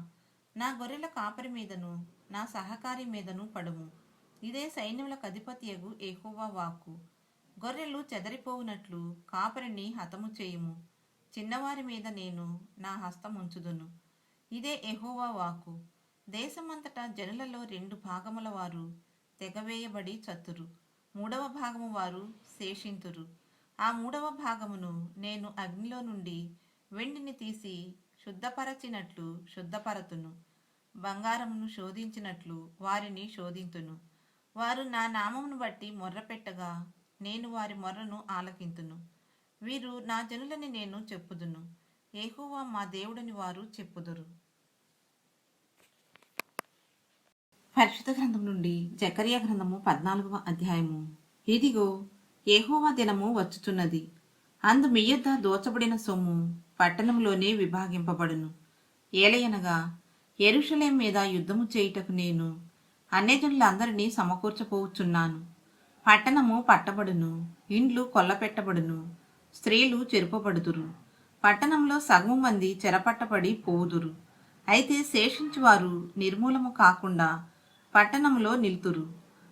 నా గొర్రెల కాపరి మీదను నా సహకారి మీదను పడుము. ఇదే సైన్యములకు అధిపతియగు యెహోవా వాక్కు. గొర్రెలు చెదరిపోవునట్లు కాపరిని హతము చేయుము. చిన్నవారి మీద నేను నా హస్తం ఉంచుదును. ఇదే యెహోవా వాక్కు. దేశమంతటా జనులలో 2 భాగముల వారు తెగవేయబడి చత్తురు. 3వ భాగము వారు శేషింతురు. ఆ 3వ భాగమును నేను అగ్నిలో నుండి వెండిని తీసి శుద్ధపరచినట్లు శుద్ధపరతును. బంగారమును శోధించినట్లు వారిని శోధింతును. వారు నా నామమును బట్టి మొర్రపెట్టగా నేను వారి మొర్రను ఆలకింతును. వీరు నా జనులని నేను చెప్పుదును. యెహోవా మా దేవుడని వారు చెప్పుదురు. పరిశుద్ధ గ్రంథం నుండి జకర్యా గ్రంథము 14వ అధ్యాయము. ఇదిగో, యెహోవా దినము వచ్చుచున్నది. అందు మీ యొద్ద దోచబడిన సొమ్ము పట్టణంలోనే విభాగింపబడును. ఏలయనగా యెరూషలేం మీద యుద్ధము చేయుటకు నేను అన్యజనులందరినీ సమకూర్చపోవచ్చున్నాను. పట్టణము పట్టబడును, ఇండ్లు కొల్లపెట్టబడును, స్త్రీలు చెరుపబడుదురు. పట్టణంలో సగము మంది చెరపట్టబడి పోవుదురు. అయితే శేషించువారు నిర్మూలము కాకుండా పట్టణంలో నిలుతురు.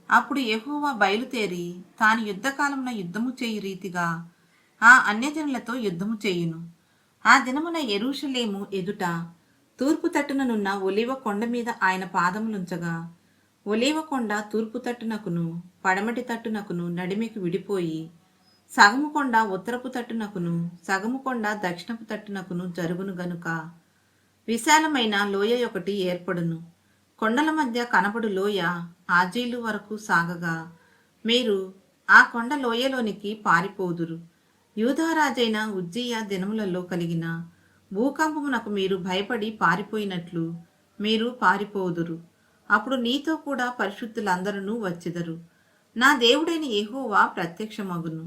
అప్పుడు యెహోవా బయలుదేరి తాను యుద్ధకాలమున యుద్ధము చేయు రీతిగా ఆ అన్యజనులతో యుద్ధము చేయును. ఆ దినమున యెరూషలేము ఎదుట తూర్పు తట్టుననున్న ఒలీవ కొండ మీద ఆయన పాదములుంచగా, ఒలీవ కొండ తూర్పు తట్టునకును పడమటి తట్టునకును నడిమికి విడిపోయి, సగము కొండ ఉత్తరపు తట్టునకును సగము కొండ దక్షిణపు తట్టునకును జరుగును గనుక విశాలమైన లోయ ఒకటి ఏర్పడును. కొండల మధ్య కనబడు లోయ ఆజీలు వరకు సాగగా మీరు ఆ కొండ లోయలోనికి పారిపోదురు. యూదారాజైన ఉజ్జియా దినములలో కలిగిన భూకంపమునకు మీరు భయపడి పారిపోయినట్లు మీరు పారిపోదురు. అప్పుడు నీతో కూడా పరిశుద్ధులందరూ వచ్చెదరు. నా దేవుడైన యెహోవా ప్రత్యక్షమగును.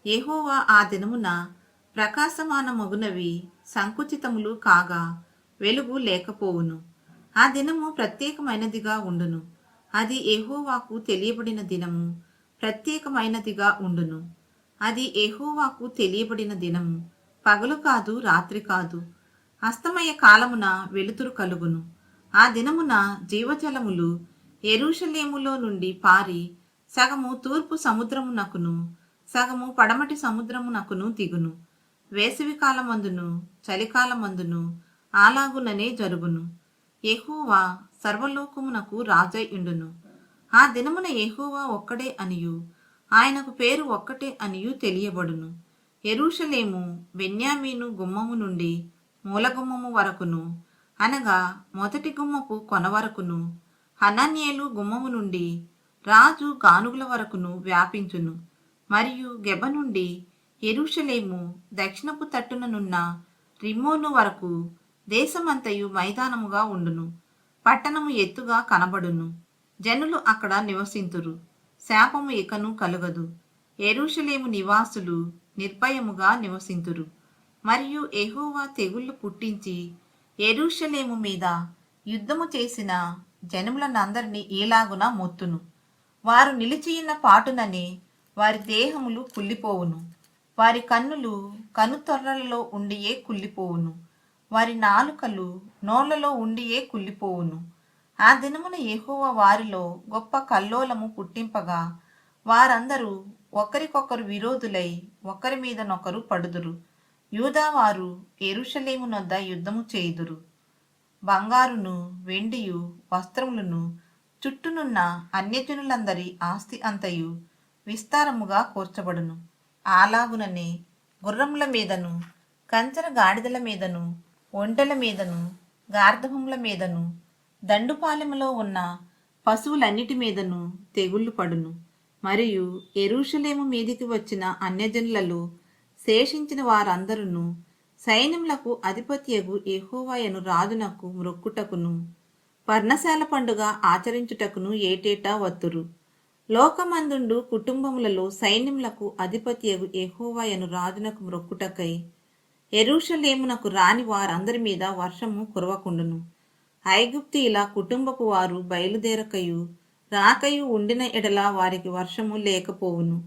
యెహోవా ఆ దినమున ప్రకాశమానమగునవి సంకుచితములు కాగా వెలుగు లేకపోవును. ఆ దినము ప్రత్యేకమైనదిగా ఉండును. అది యెహోవాకు తెలియబడిన దినము ప్రత్యేకమైనదిగా ఉండును. అది యెహోవాకు తెలియబడిన దినము పగలు కాదు, రాత్రి కాదు. అస్తమయ కాలమున వెలుతురు కలుగును. ఆ దినమున జీవజలములు యెరూషలేములో నుండి పారి సగము తూర్పు సముద్రమునకును సగము పడమటి సముద్రమునకును దిగును. వేసవి కాలమందును చలికాలమందును అలాగుననే జరుగును. యెహోవా సర్వలోకమునకు రాజై ఉండును. ఆ దినమున యెహోవా ఒక్కడే అనియు ఆయనకు పేరు ఒక్కటే అనియు తెలియబడును. యెరూషలేము బెన్యామీను గుమ్మము నుండి మూలగుమ్మము వరకును, అనగా మొదటి గుమ్మపు కొన వరకును, హనన్యేలు గుమ్మము నుండి రాజు గానుగుల వరకును వ్యాపించును. మరియు గెబ నుండి యెరూషలేము దక్షిణపు తట్టుననున్న రిమ్మోను వరకు దేశమంతయు మైదానముగా ఉండును. పట్టణము ఎత్తుగా కనబడును. జనులు అక్కడ నివసింతురు. శాపము ఇకను కలుగదు. యెరూషలేము నివాసులు నిర్భయముగా నివసింతురు. మరియు యెహోవా తెగుళ్లు పుట్టించి యెరూషలేము మీద యుద్ధము చేసిన జనములనందరినీ ఈలాగున మొత్తును. వారు నిలిచియున్న పాటుననే వారి దేహములు కుళ్ళిపోవును. వారి కన్నులు కనుతొర్రలలో ఉండియే కుళ్ళిపోవును. వారి నాలుకలు నోళ్లలో ఉండియే కుళ్ళిపోవును. ఆ దినమున యెహోవా వారిలో గొప్ప కల్లోలము పుట్టింపగా వారందరూ ఒకరికొకరు విరోధులై ఒకరి మీదనొకరు పడుదురు. యూదావారు యెరూషలేమునొద్ద యుద్ధము చేయుదురు. బంగారును వెండియు వస్త్రములను చుట్టూనున్న అన్యజనులందరి ఆస్తి అంతయు విస్తారముగా కూర్చబడును. అలాగుననే గుర్రముల మీదను కంచర గాడిదల మీదను ఒంటెల మీదను గార్ధముల మీదను దండుపాలెములో ఉన్న పశువులన్నిటి మీదను తెగుళ్ళు పడును. మరియు యెరూషలేము మీదికి వచ్చిన అన్యజనులలో శేషించిన వారందరూ సైన్యములకు అధిపత్యగు యెహోవాయను రాజునకు మ్రొక్కుటకును పర్ణశాల పండుగ ఆచరించుటకును ఏటేటా వత్తురు. లోకమందుండు కుటుంబములలో సైన్యములకు అధిపత్యగు యెహోవాయను రాజునకు మ్రొక్కుటకై యెరూషలేమునకు రాని వారందరి మీద వర్షము కురవకుండును. ఐగుప్తీయుల కుటుంబపు వారు బయలుదేరకయు రాకయు ఉండిన ఎడల వారికి వర్షము లేకపోవును.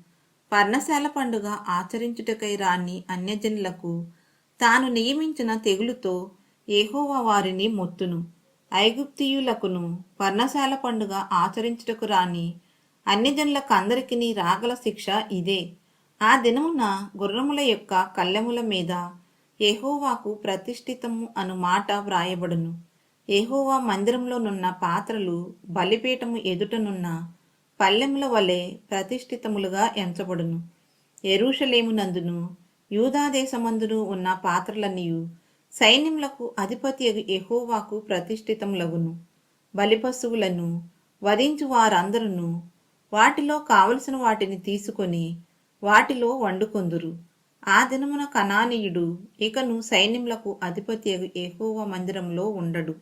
పర్ణశాల పండుగ ఆచరించుటకై రాని అన్యజనులకు తాను నియమించిన తెగులుతో యెహోవా వారిని మొత్తును. ఐగుప్తీయులకును పర్ణశాల పండుగ ఆచరించుటకు రాని అన్యజనులకందరికీ రాగల శిక్ష ఇదే. ఆ దినమున గుర్రముల యొక్క కళ్ళెముల మీద యెహోవాకు ప్రతిష్ఠితము అను మాట వ్రాయబడును. యెహోవా మందిరంలోనున్న పాత్రలు బలిపీఠము ఎదుటనున్న పల్లెముల వలె ప్రతిష్ఠితములుగా ఎంచబడును. యెరూషలేమునందును యూదాదేశమందును ఉన్న పాత్రలన్నీయు సైన్యములకు అధిపతి యెహోవాకు ప్రతిష్ఠితములగును. బలిపశువులను వధించు వారందరూ వాటిలో కావలసిన వాటిని తీసుకొని వాటిలో వండుకొందురు. ఆ దినమున కనానీయుడు ఇకను సైన్యములకు అధిపతియగు యెహోవా మందిరములో ఉండడు.